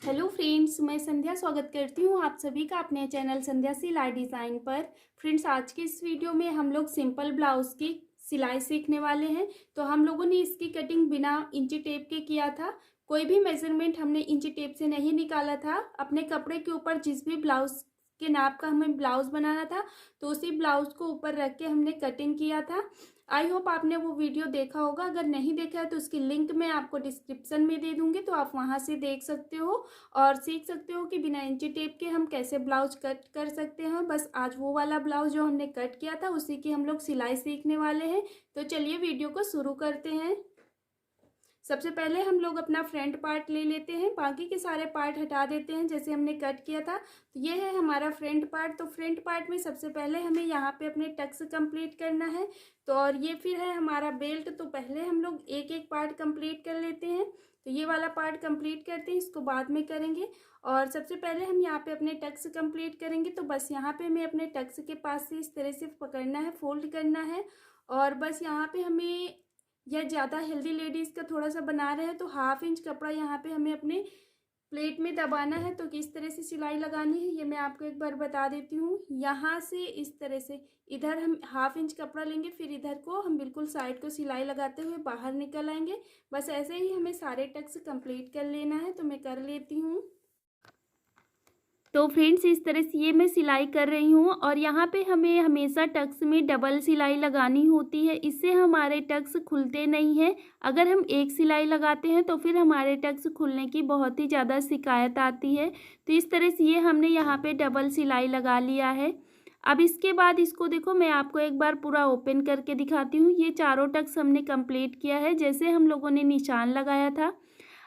Hello friends, मैं संध्या स्वागत करती हूँ आप सभी का अपने चैनल संध्या सिलाई डिज़ाइन पर। फ्रेंड्स, आज के इस वीडियो में हम लोग सिंपल ब्लाउज़ की सिलाई सीखने वाले हैं। तो हम लोगों ने इसकी कटिंग बिना इंची टेप के किया था। कोई भी मेजरमेंट हमने इंची टेप से नहीं निकाला था। अपने कपड़े के ऊपर जिस भी ब्लाउज़ के नाप का हमें ब्लाउज़ बनाना था तो उसी ब्लाउज़ को ऊपर रख के हमने कटिंग किया था। आई होप आपने वो वीडियो देखा होगा। अगर नहीं देखा है तो उसकी लिंक मैं आपको डिस्क्रिप्शन में दे दूंगी, तो आप वहां से देख सकते हो और सीख सकते हो कि बिना इंची टेप के हम कैसे ब्लाउज कट कर सकते हैं। बस आज वो वाला ब्लाउज जो हमने कट किया था उसी की हम लोग सिलाई सीखने वाले हैं। तो चलिए वीडियो को शुरू करते हैं। सबसे पहले हम लोग अपना फ्रंट पार्ट ले लेते हैं, बाकी के सारे पार्ट हटा देते हैं जैसे हमने कट किया था। तो ये है हमारा फ्रंट पार्ट। तो फ्रंट पार्ट में सबसे पहले हमें यहाँ पे अपने टक्स कंप्लीट करना है। तो और ये फिर है हमारा बेल्ट। तो पहले हम लोग एक एक पार्ट कंप्लीट कर लेते हैं। तो ये वाला पार्ट कंप्लीट करते हैं, इसको बाद में करेंगे। और सबसे पहले हम यहाँ पे अपने टक्स कंप्लीट करेंगे। तो बस यहाँ पे हमें अपने टक्स के पास से इस तरह से पकड़ना है, फोल्ड करना है। और बस यहाँ पे हमें, या ज़्यादा हेल्दी लेडीज़ का थोड़ा सा बना रहे हैं तो 1/2 इंच कपड़ा यहाँ पे हमें अपने प्लेट में दबाना है। तो किस तरह से सिलाई लगानी है ये मैं आपको एक बार बता देती हूँ। यहाँ से इस तरह से इधर हम 1/2 इंच कपड़ा लेंगे, फिर इधर को हम बिल्कुल साइड को सिलाई लगाते हुए बाहर निकल आएंगे। बस ऐसे ही हमें सारे टक्स कंप्लीट कर लेना है। तो मैं कर लेती हूँ। तो फ्रेंड्स, इस तरह से ये मैं सिलाई कर रही हूँ और यहाँ पे हमें हमेशा टक्स में डबल सिलाई लगानी होती है। इससे हमारे टक्स खुलते नहीं हैं। अगर हम एक सिलाई लगाते हैं तो फिर हमारे टक्स खुलने की बहुत ही ज़्यादा शिकायत आती है। तो इस तरह से ये हमने यहाँ पे डबल सिलाई लगा लिया है। अब इसके बाद इसको देखो, मैं आपको एक बार पूरा ओपन करके दिखाती हूँ। ये चारों टक्स हमने कंप्लीट किया है जैसे हम लोगों ने निशान लगाया था।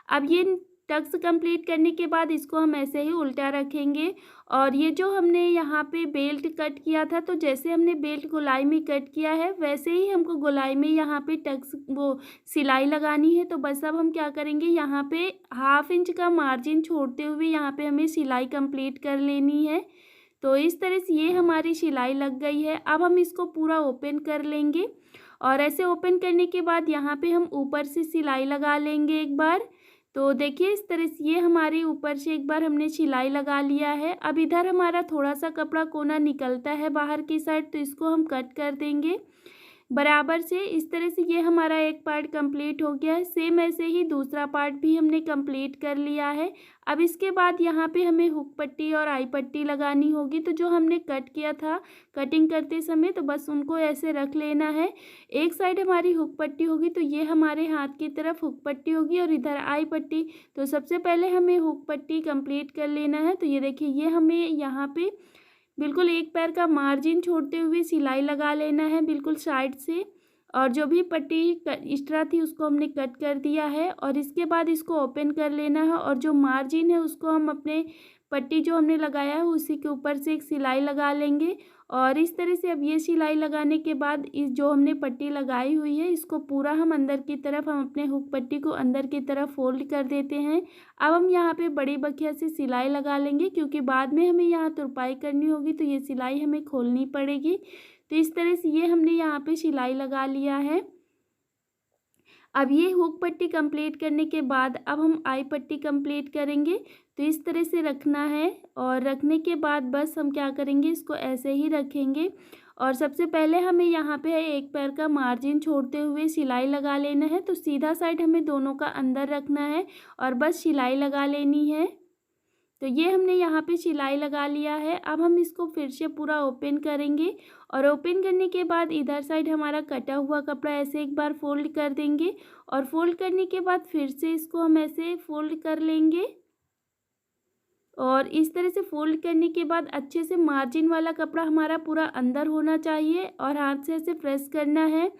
अब ये टक्स कंप्लीट करने के बाद इसको हम ऐसे ही उल्टा रखेंगे। और ये जो हमने यहाँ पे बेल्ट कट किया था, तो जैसे हमने बेल्ट गोलाई में कट किया है वैसे ही हमको गोलाई में यहाँ पे टक्स वो सिलाई लगानी है। तो बस अब हम क्या करेंगे, यहाँ पे 1/2 इंच का मार्जिन छोड़ते हुए यहाँ पे हमें सिलाई कंप्लीट कर लेनी है। तो इस तरह से ये हमारी सिलाई लग गई है। अब हम इसको पूरा ओपन कर लेंगे और ऐसे ओपन करने के बाद यहाँ पे हम ऊपर से सिलाई लगा लेंगे एक बार। तो देखिए, इस तरह से ये हमारी ऊपर से एक बार हमने सिलाई लगा लिया है। अब इधर हमारा थोड़ा सा कपड़ा कोना निकलता है बाहर की साइड, तो इसको हम कट कर देंगे बराबर से। इस तरह से ये हमारा एक पार्ट कंप्लीट हो गया है। सेम ऐसे ही दूसरा पार्ट भी हमने कंप्लीट कर लिया है। अब इसके बाद यहाँ पे हमें हुक पट्टी और आई पट्टी लगानी होगी। तो जो हमने कट किया था कटिंग करते समय, तो बस उनको ऐसे रख लेना है। एक साइड हमारी हुक पट्टी होगी तो ये हमारे हाथ की तरफ हुक पट्टी होगी और इधर आई पट्टी। तो सबसे पहले हमें हुक पट्टी कंप्लीट कर लेना है। तो ये देखिए, ये हमें यहाँ पे बिल्कुल एक पैर का मार्जिन छोड़ते हुए सिलाई लगा लेना है बिल्कुल साइड से। और जो भी पट्टी एक्स्ट्रा थी उसको हमने कट कर दिया है और इसके बाद इसको ओपन कर लेना है। और जो मार्जिन है उसको हम अपने पट्टी जो हमने लगाया है उसी के ऊपर से एक सिलाई लगा लेंगे। और इस तरह से अब ये सिलाई लगाने के बाद इस जो हमने पट्टी लगाई हुई है इसको पूरा हम अंदर की तरफ, हम अपने हुक पट्टी को अंदर की तरफ फोल्ड कर देते हैं। अब हम यहाँ पे बड़ी बखिया से सिलाई लगा लेंगे क्योंकि बाद में हमें यहाँ तुरपाई करनी होगी तो ये सिलाई हमें खोलनी पड़ेगी। तो इस तरह से ये हमने यहाँ पे सिलाई लगा लिया है। अब ये हुक पट्टी कंप्लीट करने के बाद अब हम आई पट्टी कंप्लीट करेंगे। तो इस तरह से रखना है और रखने के बाद बस हम क्या करेंगे, इसको ऐसे ही रखेंगे। और सबसे पहले हमें यहाँ पे एक पैर का मार्जिन छोड़ते हुए सिलाई लगा लेना है। तो सीधा साइड हमें दोनों का अंदर रखना है और बस सिलाई लगा लेनी है। तो ये हमने यहाँ पे सिलाई लगा लिया है। अब हम इसको फिर से पूरा ओपन करेंगे और ओपन करने के बाद इधर साइड हमारा कटा हुआ कपड़ा ऐसे एक बार फोल्ड कर देंगे और फोल्ड करने के बाद फिर से इसको हम ऐसे फोल्ड कर लेंगे। और इस तरह से फोल्ड करने के बाद अच्छे से मार्जिन वाला कपड़ा हमारा पूरा अंदर होना चाहिए और हाथ से ऐसे प्रेस करना है।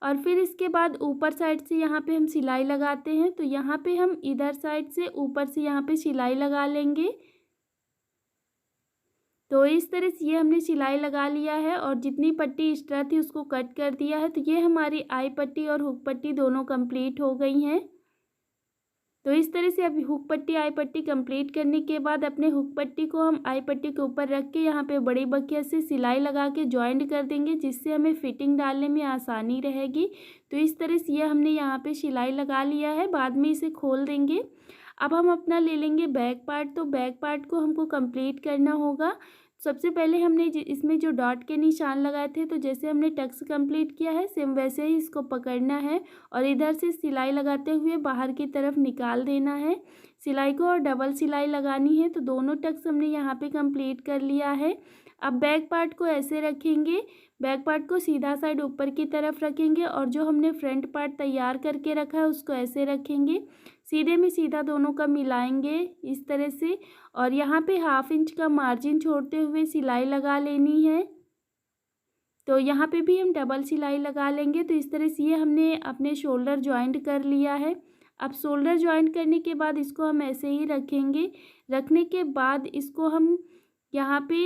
और फिर इसके बाद ऊपर साइड से यहाँ पे हम सिलाई लगाते हैं। तो यहाँ पे हम इधर साइड से ऊपर से यहाँ पे सिलाई लगा लेंगे। तो इस तरह से ये हमने सिलाई लगा लिया है और जितनी पट्टी एक्स्ट्रा थी उसको कट कर दिया है। तो ये हमारी आई पट्टी और हुक पट्टी दोनों कंप्लीट हो गई हैं। तो इस तरह से अभी हुक पट्टी आई पट्टी कंप्लीट करने के बाद अपने हुक पट्टी को हम आई पट्टी के ऊपर रख के यहाँ पे बड़ी बखिया से सिलाई लगा के जॉइंट कर देंगे, जिससे हमें फिटिंग डालने में आसानी रहेगी। तो इस तरह से ये हमने यहाँ पे सिलाई लगा लिया है, बाद में इसे खोल देंगे। अब हम अपना ले लेंगे बैक पार्ट। तो बैक पार्ट को हमको कंप्लीट करना होगा। सबसे पहले हमने इसमें जो डॉट के निशान लगाए थे, तो जैसे हमने टक्स कंप्लीट किया है सेम वैसे ही इसको पकड़ना है और इधर से सिलाई लगाते हुए बाहर की तरफ निकाल देना है सिलाई को और डबल सिलाई लगानी है। तो दोनों टक्स हमने यहाँ पे कंप्लीट कर लिया है। अब बैक पार्ट को ऐसे रखेंगे, बैक पार्ट को सीधा साइड ऊपर की तरफ रखेंगे और जो हमने फ्रंट पार्ट तैयार करके रखा है उसको ऐसे रखेंगे, सीधे में सीधा दोनों का मिलाएंगे इस तरह से और यहाँ पे 1/2 इंच का मार्जिन छोड़ते हुए सिलाई लगा लेनी है। तो यहाँ पे भी हम डबल सिलाई लगा लेंगे। तो इस तरह से ये हमने अपने शोल्डर जॉइंट कर लिया है। अब शोल्डर जॉइंट करने के बाद इसको हम ऐसे ही रखेंगे। रखने के बाद इसको हम यहाँ पे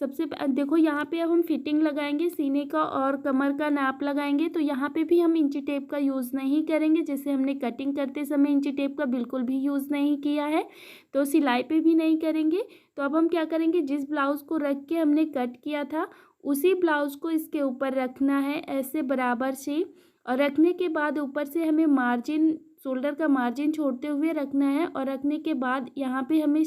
देखो यहाँ पे अब हम फिटिंग लगाएंगे सीने का और कमर का नाप लगाएंगे। तो यहाँ पे भी हम इंची टेप का यूज़ नहीं करेंगे, जैसे हमने कटिंग करते समय इंची टेप का बिल्कुल भी यूज़ नहीं किया है, तो सिलाई पे भी नहीं करेंगे। तो अब हम क्या करेंगे, जिस ब्लाउज़ को रख के हमने कट किया था उसी ब्लाउज़ को इसके ऊपर रखना है ऐसे बराबर से। और रखने के बाद ऊपर से हमें मार्जिन, शोल्डर का मार्जिन छोड़ते हुए रखना है और रखने के बाद यहाँ पे हमें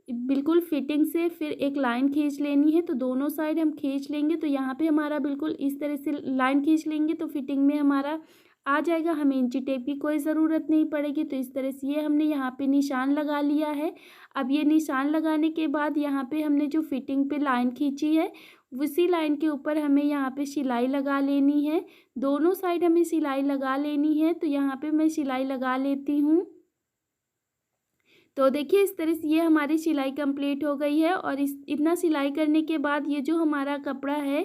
बिल्कुल फिटिंग से फिर एक लाइन खींच लेनी है। तो दोनों साइड हम खींच लेंगे। तो यहाँ पे हमारा बिल्कुल इस तरह से लाइन खींच लेंगे तो फिटिंग में हमारा आ जाएगा, हमें इंची टेप की कोई ज़रूरत नहीं पड़ेगी। तो इस तरह से ये हमने यहाँ पे निशान लगा लिया है। अब ये निशान लगाने के बाद यहाँ पे हमने जो फिटिंग पे लाइन खींची है उसी लाइन के ऊपर हमें यहाँ पे सिलाई लगा लेनी है। दोनों साइड हमें सिलाई लगा लेनी है। तो यहाँ पे मैं सिलाई लगा लेती हूँ। तो देखिए इस तरह से ये हमारी सिलाई कंप्लीट हो गई है। और इतना सिलाई करने के बाद ये जो हमारा कपड़ा है,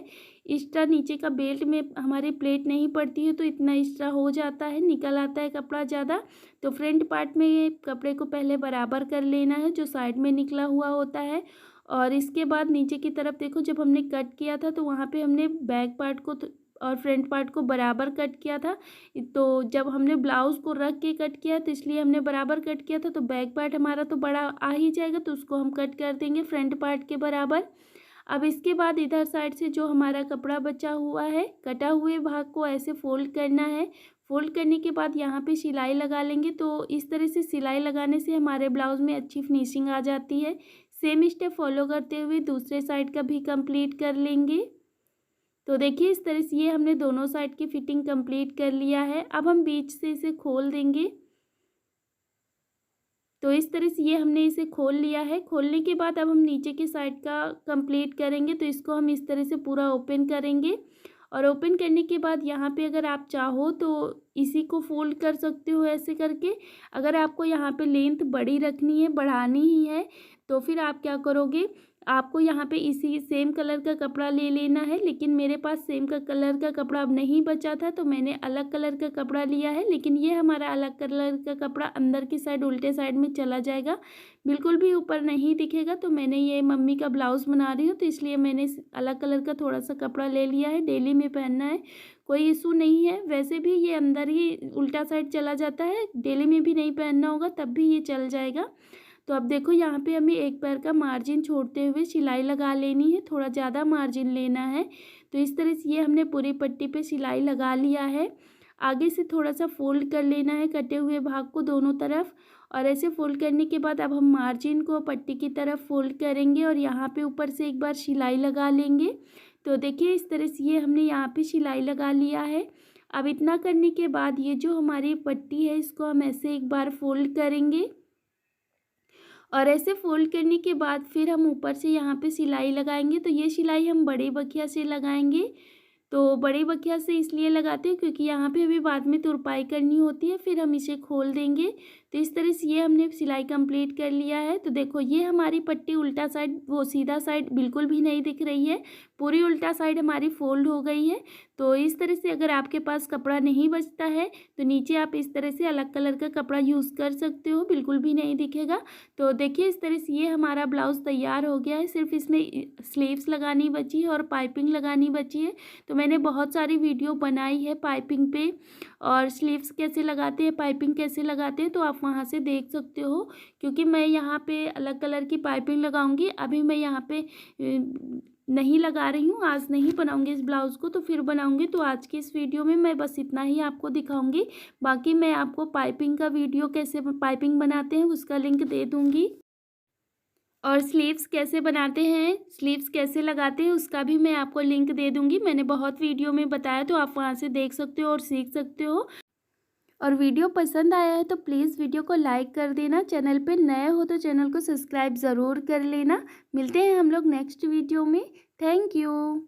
एक्स्ट्रा नीचे का बेल्ट में हमारी प्लेट नहीं पड़ती है तो इतना एक्स्ट्रा हो जाता है, निकल आता है कपड़ा ज़्यादा। तो फ्रंट पार्ट में ये कपड़े को पहले बराबर कर लेना है जो साइड में निकला हुआ होता है। और इसके बाद नीचे की तरफ देखो, जब हमने कट किया था तो वहाँ पे हमने बैक पार्ट को और फ्रंट पार्ट को बराबर कट किया था। तो जब हमने ब्लाउज़ को रख के कट किया तो इसलिए हमने बराबर कट किया था। तो बैक पार्ट हमारा तो बड़ा आ ही जाएगा, तो उसको हम कट कर देंगे फ्रंट पार्ट के बराबर। अब इसके बाद इधर साइड से जो हमारा कपड़ा बचा हुआ है, कटा हुए भाग को ऐसे फोल्ड करना है। फोल्ड करने के बाद यहाँ पे सिलाई लगा लेंगे। तो इस तरह से सिलाई लगाने से हमारे ब्लाउज़ में अच्छी फिनिशिंग आ जाती है। सेम स्टेप फॉलो करते हुए दूसरे साइड का भी कंप्लीट कर लेंगे। तो देखिए इस तरह से ये हमने दोनों साइड की फिटिंग कंप्लीट कर लिया है। अब हम बीच से इसे खोल देंगे। तो इस तरह से ये हमने इसे खोल लिया है। खोलने के बाद अब हम नीचे की साइड का कंप्लीट करेंगे। तो इसको हम इस तरह से पूरा ओपन करेंगे और ओपन करने के बाद यहाँ पे अगर आप चाहो तो इसी को फोल्ड कर सकते हो ऐसे करके। अगर आपको यहाँ पे लेंथ बड़ी रखनी है, बढ़ानी ही है, तो फिर आप क्या करोगे, आपको यहाँ पे इसी सेम कलर का कपड़ा ले लेना है। लेकिन मेरे पास सेम का कलर का कपड़ा अब नहीं बचा था तो मैंने अलग कलर का कपड़ा लिया है। लेकिन ये हमारा अलग कलर का कपड़ा अंदर की साइड उल्टे साइड में चला जाएगा, बिल्कुल भी ऊपर नहीं दिखेगा। तो मैंने ये मम्मी का ब्लाउज़ बना रही हूँ तो इसलिए मैंने अलग कलर का थोड़ा सा कपड़ा ले लिया है। डेली में पहनना है, कोई इशू नहीं है। वैसे भी ये अंदर ही उल्टा साइड चला जाता है, डेली में भी नहीं पहनना होगा तब भी ये चल जाएगा। तो अब देखो यहाँ पे हमें एक पैर का मार्जिन छोड़ते हुए सिलाई लगा लेनी है, थोड़ा ज़्यादा मार्जिन लेना है। तो इस तरह से ये हमने पूरी पट्टी पे सिलाई लगा लिया है। आगे से थोड़ा सा फोल्ड कर लेना है कटे हुए भाग को दोनों तरफ। और ऐसे फोल्ड करने के बाद अब हम मार्जिन को पट्टी की तरफ फोल्ड करेंगे और यहाँ पे ऊपर से एक बार सिलाई लगा लेंगे। तो देखिए इस तरह से ये हमने यहाँ पे सिलाई लगा लिया है। अब इतना करने के बाद ये जो हमारी पट्टी है इसको हम ऐसे एक बार फोल्ड करेंगे और ऐसे फोल्ड करने के बाद फिर हम ऊपर से यहाँ पे सिलाई लगाएंगे। तो ये सिलाई हम बड़े बखिया से लगाएंगे। तो बड़े बखिया से इसलिए लगाते हैं क्योंकि यहाँ पे अभी बाद में तुरपाई करनी होती है, फिर हम इसे खोल देंगे। तो इस तरह से ये हमने सिलाई कंप्लीट कर लिया है। तो देखो ये हमारी पट्टी उल्टा साइड, वो सीधा साइड बिल्कुल भी नहीं दिख रही है, पूरी उल्टा साइड हमारी फोल्ड हो गई है। तो इस तरह से अगर आपके पास कपड़ा नहीं बचता है तो नीचे आप इस तरह से अलग कलर का कपड़ा यूज़ कर सकते हो, बिल्कुल भी नहीं दिखेगा। तो देखिए इस तरह से ये हमारा ब्लाउज़ तैयार हो गया है। सिर्फ इसमें स्लीव्स लगानी बची है और पाइपिंग लगानी बची है। तो मैंने बहुत सारी वीडियो बनाई है पाइपिंग पे, और स्लीव्स कैसे लगाते हैं, पाइपिंग कैसे लगाते हैं, तो आप वहाँ से देख सकते हो। क्योंकि मैं यहाँ पे अलग कलर की पाइपिंग लगाऊंगी, अभी मैं यहाँ पे नहीं लगा रही हूँ, आज नहीं बनाऊंगी इस ब्लाउज़ को, तो फिर बनाऊंगी। तो आज की इस वीडियो में मैं बस इतना ही आपको दिखाऊंगी। बाकी मैं आपको पाइपिंग का वीडियो कैसे पाइपिंग बनाते हैं उसका लिंक दे दूँगी, और स्लीव्स कैसे बनाते हैं, स्लीव्स कैसे लगाते हैं उसका भी मैं आपको लिंक दे दूँगी। मैंने बहुत वीडियो में बताया, तो आप वहाँ से देख सकते हो और सीख सकते हो। और वीडियो पसंद आया है तो प्लीज़ वीडियो को लाइक कर देना। चैनल पे नए हो तो चैनल को सब्सक्राइब ज़रूर कर लेना। मिलते हैं हम लोग नेक्स्ट वीडियो में। Thank you.